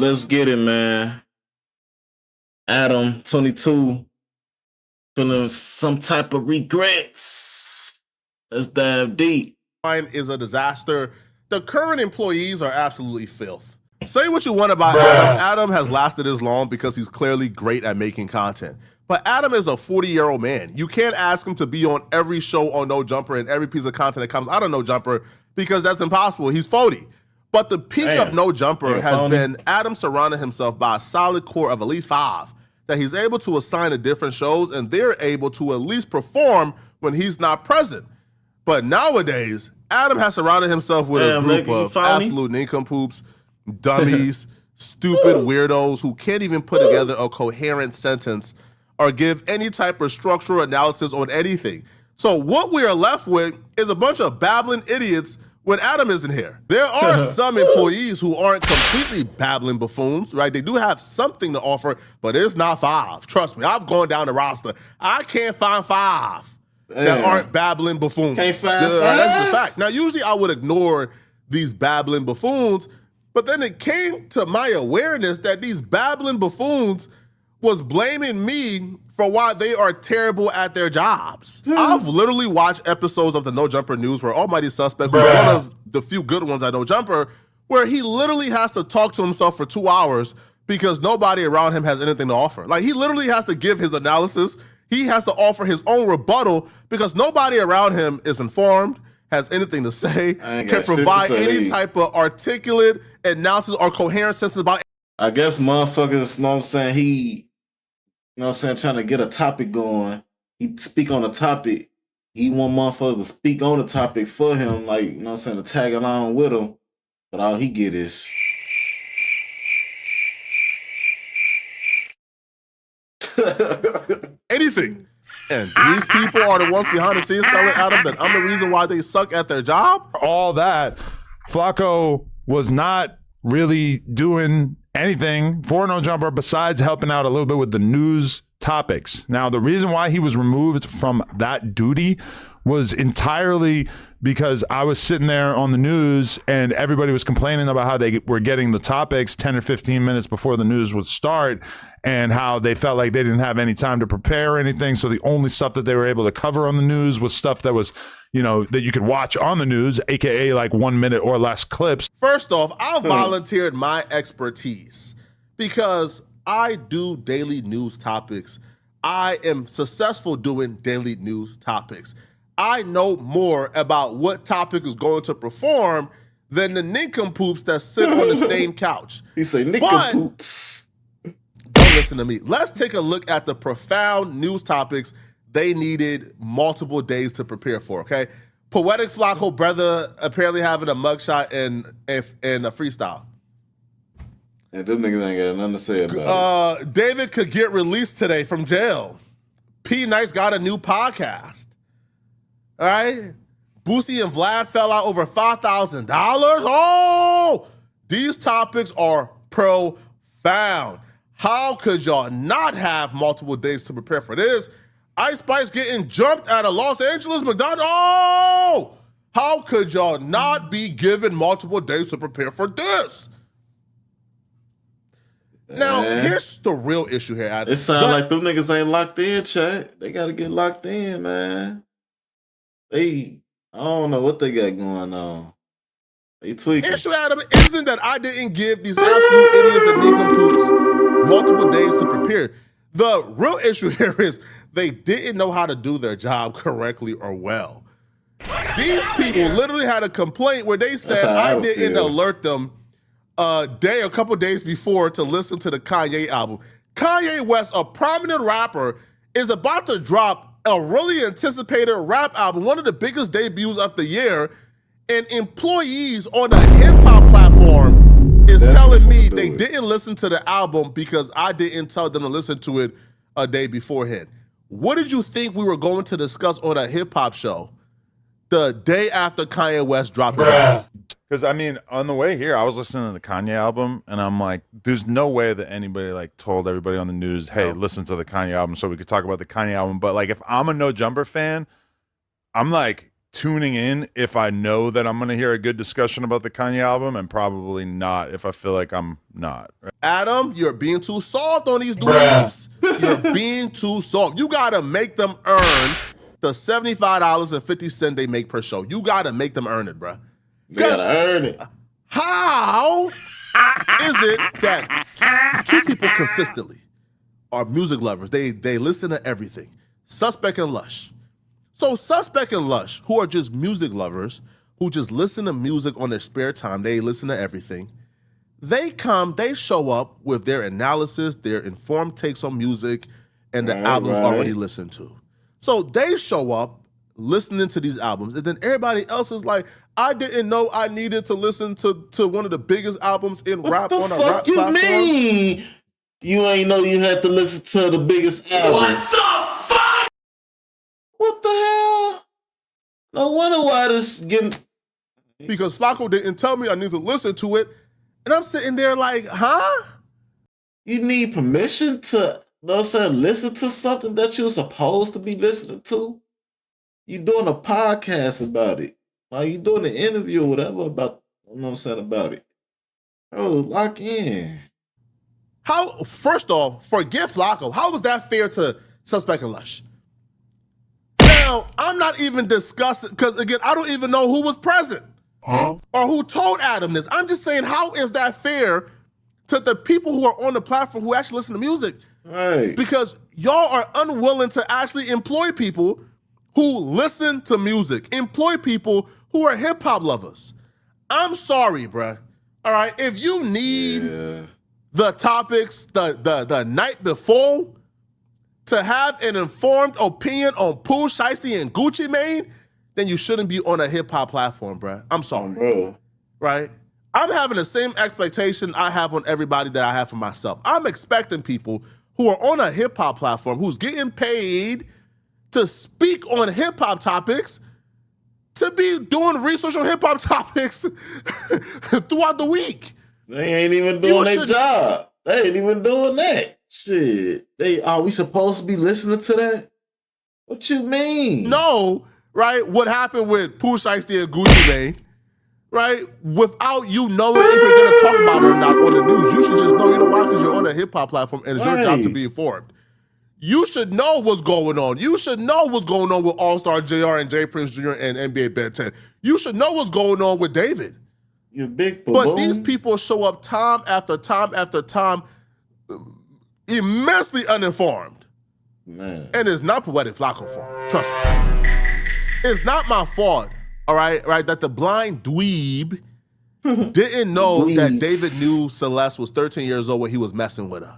Let's get it, man. Adam22 feeling some type of regrets. Let's dive deep. Is a disaster. The current employees are absolutely filth. Say what you want about Adam. Adam has lasted as long because he's clearly great at making content. But Adam is a 40-year-old man. You can't ask him to be on every show on No Jumper and every piece of content that comes out of No Jumper because that's impossible. He's 40. But the peak of No Jumper has been Adam surrounding himself by a solid core of at least 5 that he's able to assign to different shows, and they're able to at least perform when he's not present. But nowadays, Adam has surrounded himself with a group of absolute nincompoops, dummies, stupid weirdos who can't even put together a coherent sentence or give any type of structural analysis on anything. So what we are left with is a bunch of babbling idiots when Adam isn't here. There are some employees who aren't completely babbling buffoons, right? They do have something to offer, but it's not 5. Trust me, I've gone down the roster. I can't find 5 that aren't babbling buffoons. Can't find 5? That's a fact. Now, usually I would ignore these babbling buffoons, but then it came to my awareness that these babbling buffoons was blaming me for why they are terrible at their jobs. I've literally watched episodes of the No Jumper News where Almighty Suspect, who's one of the few good ones at No Jumper, where he literally has to talk to himself for 2 hours because nobody around him has anything to offer. Like, he literally has to give his analysis. He has to offer his own rebuttal because nobody around him is informed, has anything to say, can provide any type of articulate analysis or coherent sense about. I guess motherfuckers, you know what I'm saying, trying to get a topic going. He speak on a topic. He want motherfuckers to speak on the topic for him, like, you know what I'm saying, to tag along with him. But all he get is anything. And these people are the ones behind the scenes telling Adam that I'm the reason why they suck at their job. All that, Flacco was not really doing anything for No Jumper besides helping out a little bit with the news topics. Now, the reason why he was removed from that duty was entirely because I was sitting there on the news and everybody was complaining about how they were getting the topics 10 or 15 minutes before the news would start and how they felt like they didn't have any time to prepare anything. So the only stuff that they were able to cover on the news was stuff that was, that you could watch on the news, AKA like 1 minute or less clips. First off, I volunteered my expertise because I do daily news topics. I am successful doing daily news topics. I know more about what topic is going to perform than the nincompoops that sit on the stained couch. He say nincompoops. Don't listen to me. Let's take a look at the profound news topics they needed multiple days to prepare for, okay? Poetic Flacco brother apparently having a mugshot and a freestyle. Yeah, them niggas ain't got nothing to say about it. David could get released today from jail. P. Nice got a new podcast. All right? Boosie and Vlad fell out over $5,000. Oh! These topics are profound. How could y'all not have multiple days to prepare for this? Ice Spice getting jumped at a Los Angeles McDonald's. Oh! How could y'all not be given multiple days to prepare for this? Now, here's the real issue here, Adam. It sounds like them niggas ain't locked in, chat. They got to get locked in, man. I don't know what they got going on. They tweaking. The issue, Adam, isn't that I didn't give these absolute idiots and nincompoops multiple days to prepare. The real issue here is they didn't know how to do their job correctly or well. These people literally had a complaint where they said I didn't alert them a couple days before to listen to the Kanye album. Kanye West, a prominent rapper, is about to drop a really anticipated rap album, one of the biggest debuts of the year, and employees on a hip-hop platform is telling me they didn't listen to the album because I didn't tell them to listen to it a day beforehand. What did you think we were going to discuss on a hip-hop show the day after Kanye West dropped his album? Because, I mean, on the way here, I was listening to the Kanye album, and I'm like, there's no way that anybody, like, told everybody on the news, hey, listen to the Kanye album so we could talk about the Kanye album. But, like, if I'm a No Jumper fan, I'm like, tuning in if I know that I'm going to hear a good discussion about the Kanye album, and probably not if I feel like I'm not. Adam, you're being too soft on these dweebs. You're being too soft. You got to make them earn the $75.50 they make per show. You got to make them earn it, bro. You gotta earn it. How is it that two people consistently are music lovers? They listen to everything. Suspect and Lush. So Suspect and Lush, who are just music lovers, who just listen to music on their spare time, they listen to everything. They show up with their analysis, their informed takes on music, and the albums already listened to. So they show up listening to these albums, and then everybody else is like, I didn't know I needed to listen to one of the biggest albums in rap on a rap platform. What the fuck you mean? You ain't know you had to listen to the biggest albums. What the fuck? What the hell? No wonder why this getting... Because Flacco didn't tell me I need to listen to it, and I'm sitting there like, huh? You need permission to, listen to something that you're supposed to be listening to? You doing a podcast about it. Like, you doing an interview or whatever about, about it. Bro, lock in. How, first off, forget Flacco. How was that fair to Suspect and Lush? Now, I'm not even discussing, because again, I don't even know who was present. Or who told Adam this. I'm just saying, how is that fair to the people who are on the platform who actually listen to music? Right. Because y'all are unwilling to actually employ people who listen to music, employ people who are hip-hop lovers. I'm sorry, bruh. All right, if you need the topics the night before to have an informed opinion on Pooh, Shiesty, and Gucci Mane, then you shouldn't be on a hip-hop platform, bruh. I'm sorry. Bro. Right? I'm having the same expectation I have on everybody that I have for myself. I'm expecting people who are on a hip-hop platform who's getting paid to speak on hip-hop topics to be doing research on hip-hop topics throughout the week. They ain't even doing their job. They ain't even doing that. Shit. Are we supposed to be listening to that? What you mean? No, right? What happened with Pooh, Shiesty, and Gucci Mane, right? Without you knowing if you're going to talk about it or not on the news, you should just know, you know why? Because you're on a hip-hop platform and it's your job to be informed. You should know what's going on. You should know what's going on with All-Star JR and J. Prince Jr. and NBA Ben 10. You should know what's going on with David. You big boo. But these people show up time after time after time immensely uninformed. Man. And it's not Poetic Flacco fault. Trust me. It's not my fault, all right, that the blind dweeb didn't know that David knew Celeste was 13 years old when he was messing with her.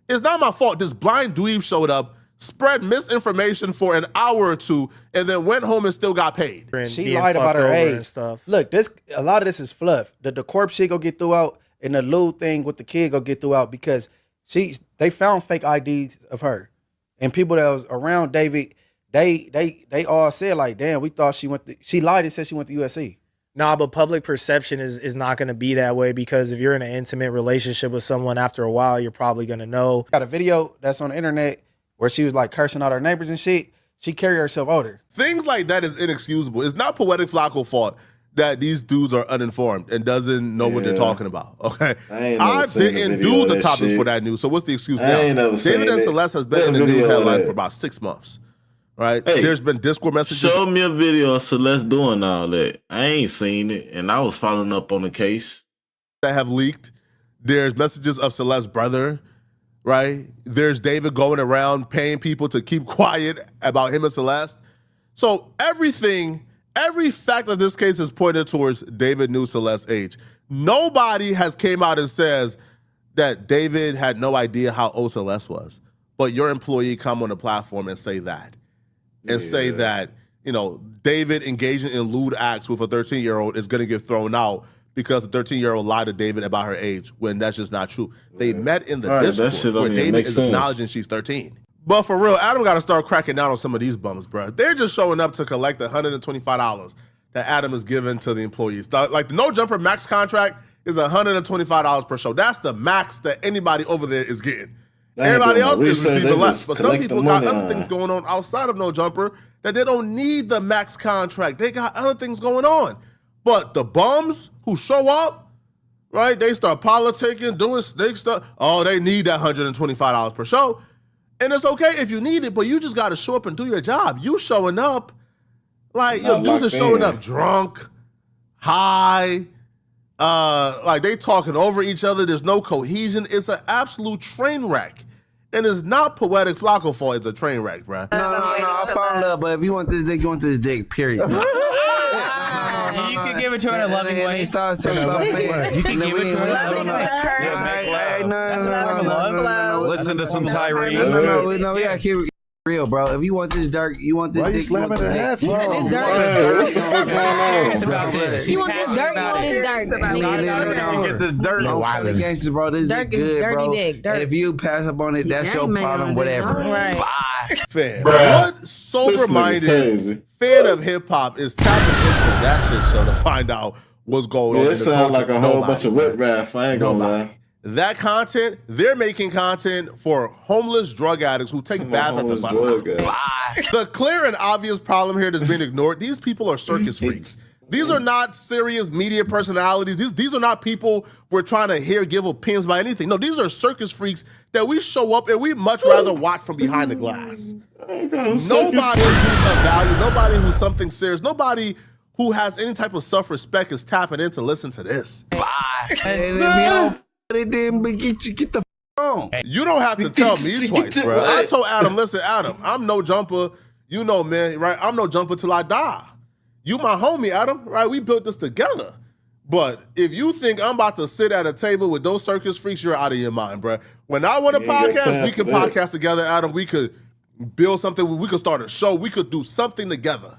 It's not my fault. This blind dweeb showed up, spread misinformation for an hour or two, and then went home and still got paid. She lied about her age and stuff. Look, a lot of this is fluff. The corpse shit go get throughout, and the little thing with the kid go get throughout because they found fake IDs of her, and people that was around David, they all said like, damn, we thought she lied and said she went to USC. Nah, but public perception is not going to be that way because if you're in an intimate relationship with someone after a while, you're probably going to know. Got a video that's on the internet where she was like cursing out her neighbors and shit. She carried herself older. Things like that is inexcusable. It's not Poetic Flacco's fault that these dudes are uninformed and doesn't know what they're talking about. Okay, I didn't do the topics for that news. So what's the excuse now? David and Celeste has been in the news headline for about 6 months. Right? Hey, there's been Discord messages. Show me a video of Celeste doing all that. I ain't seen it, and I was following up on the case. That have leaked. There's messages of Celeste's brother, right? There's David going around paying people to keep quiet about him and Celeste. So every fact of this case is pointed towards David knew Celeste's age. Nobody has came out and says that David had no idea how old Celeste was. But your employee come on the platform and say that. And say that, David engaging in lewd acts with a 13-year-old is going to get thrown out because the 13-year-old lied to David about her age when that's just not true. They met in the Discord where David is acknowledging she's 13. But for real, Adam got to start cracking down on some of these bums, bro. They're just showing up to collect the $125 that Adam is giving to the employees. Like the No Jumper max contract is $125 per show. That's the max that anybody over there is getting. Everybody else is receiving less. But some people got other things going on outside of No Jumper that they don't need the max contract. They got other things going on. But the bums who show up, right, they start politicking, doing snake stuff. Oh, they need that $125 per show. And it's okay if you need it, but you just got to show up and do your job. You showing up, like, your dudes are showing up drunk, high, like they talking over each other. There's no cohesion. It's an absolute train wreck. And it's not Poetic Flacco fault. It's a train wreck, bro. No, I found love, but if you want this dick, you want this dick, period. You can give it to her in a loving way. You can give it to her in a loving way. Listen to some Tyrese. No, we gotta keep it real, bro. If you want this dirt, you want this dick. Why you slamming the head, bro? You want this dirt, you want this dirt. Get this dirt. No, wild gangsters, bro. This dick good, bro. If you pass up on it, that's your problem, whatever. Right. Fan. What sober-minded fan of hip-hop is tapping into that shit show to find out what's going on? It sounds like a whole bunch of rip-raff. I ain't gonna lie. That content, they're making content for homeless drug addicts who take baths at the bus stop. The clear and obvious problem here that's been ignored, these people are circus freaks. These are not serious media personalities. These are not people we're trying to hear give opinions about anything. No, these are circus freaks that we show up and we much rather watch from behind the glass. Nobody who's of value, nobody who's something serious, nobody who has any type of self-respect is tapping in to listen to this. Get the on. You don't have to tell me twice, bro. I told Adam, listen, Adam, I'm no jumper. You know, man, right? I'm no jumper till I die. You my homie, Adam, right? We built this together. But if you think I'm about to sit at a table with those circus freaks, you're out of your mind, bro. When I want to podcast, we can podcast together, Adam. We could build something. We could start a show. We could do something together.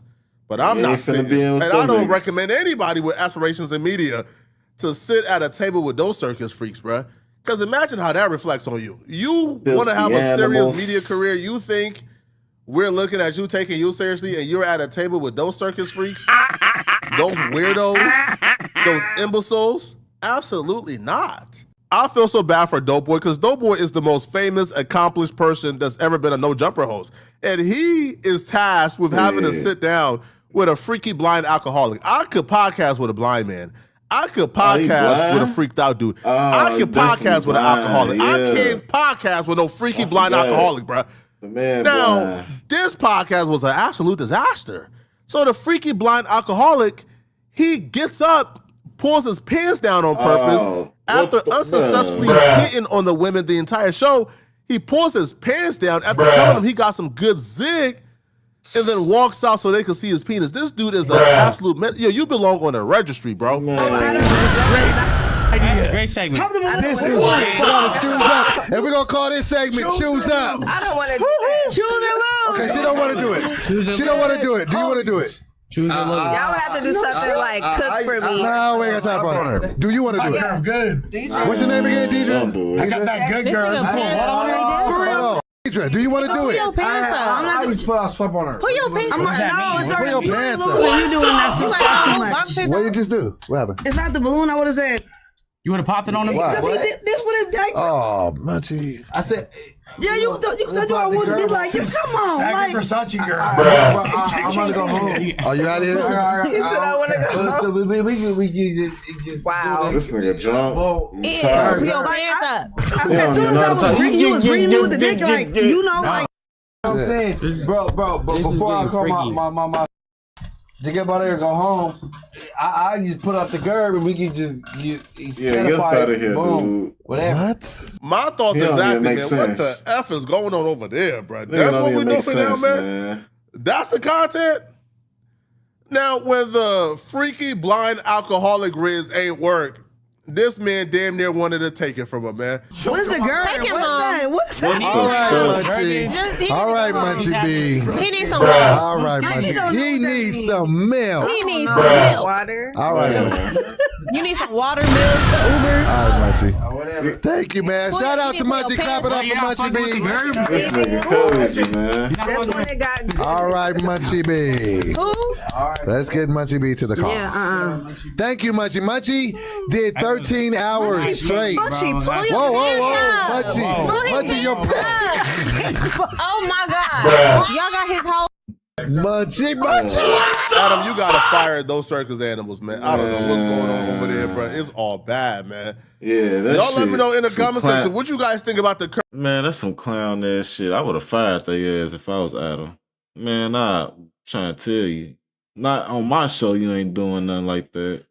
But I'm not sitting. And I don't recommend anybody with aspirations in media to sit at a table with those circus freaks, bro. Because imagine how that reflects on you. You want to have a serious media career. You think we're looking at you, taking you seriously, and you're at a table with those circus freaks, those weirdos, those imbeciles? Absolutely not. I feel so bad for Doughboy because Doughboy is the most famous, accomplished person that's ever been a No Jumper host. And he is tasked with having to sit down with a freaky blind alcoholic. I could podcast with a blind man. I could podcast with a freaked out dude. I could podcast with an alcoholic. Yeah. I can't podcast with no freaky blind alcoholic, bro. Now, this podcast was an absolute disaster. So the freaky blind alcoholic, he gets up, pulls his pants down on purpose after unsuccessfully hitting on the women the entire show. He pulls his pants down after telling them he got some good zig, and then walks out so they can see his penis. This dude is an absolute yo, you belong on a registry, bro. That's a great segment. This is Choose Up. And we're going to call this segment Choose Up. I don't want to do it. Choose or lose. Okay, she don't want to do it. She don't want to do it. Do you want to do it? Choose or lose. Y'all have to do something like cook for me. No, we ain't got time for her. Do you want to do it? I'm good. What's your name again, DJ? I got that good girl. For real. Deidre, do you want to do it? Put your pants up. I just put a sweat on her. Put your pants up. Put your pants up. You doing that too much. What did you just do? What happened? If not the balloon, I would have said. You would have popped it on him? Because he did this with his dick. Oh, Munchie. I said, yeah, you thought I wanted to be like, come on. Saggy Versace girl. I'm going to go home. Are you out of here? He said I want to go home. So we just wow. This nigga drunk. Put your pants up. As soon as I was bringing you with the dick, like, you know, like. I'm saying, bro, but before I call my to get out of here, go home. I just put out the curb and we can just get out of here, boom, dude. whatever. What? My thoughts exactly, man. What the F is going on over there, bro? That's what we're doing now, man. That's the content. Now, when the freaky blind alcoholic Riz ain't work, this man damn near wanted to take it from him, man. What is the girl? Take him home. What's that? All right, Munchie. All right, Munchie B. He needs some water. All right, Munchie. He needs some milk. He needs some milk. Water. All right. You need some water, milk, the Uber. All right, Munchie. Thank you, man. Shout out to Munchie. Clap it up for Munchie B. This nigga crazy, man. That's when it got good. All right, Munchie B. Who? Let's get Munchie B to the call. Yeah, Thank you, Munchie. Munchie did 13 hours straight. Munchie, Whoa. Munchie, your pants. Oh my God. Y'all got his whole Munchie. Adam, you gotta fire those circus animals, man. I don't know what's going on over there, bro. It's all bad, man. Yeah, that Y'all let shit, me know in the some comment clown- section what you guys think about the Man, that's some clown ass shit. I would have fired their ass if I was Adam. Man, I'm trying to tell you. Not on my show, you ain't doing nothing like that.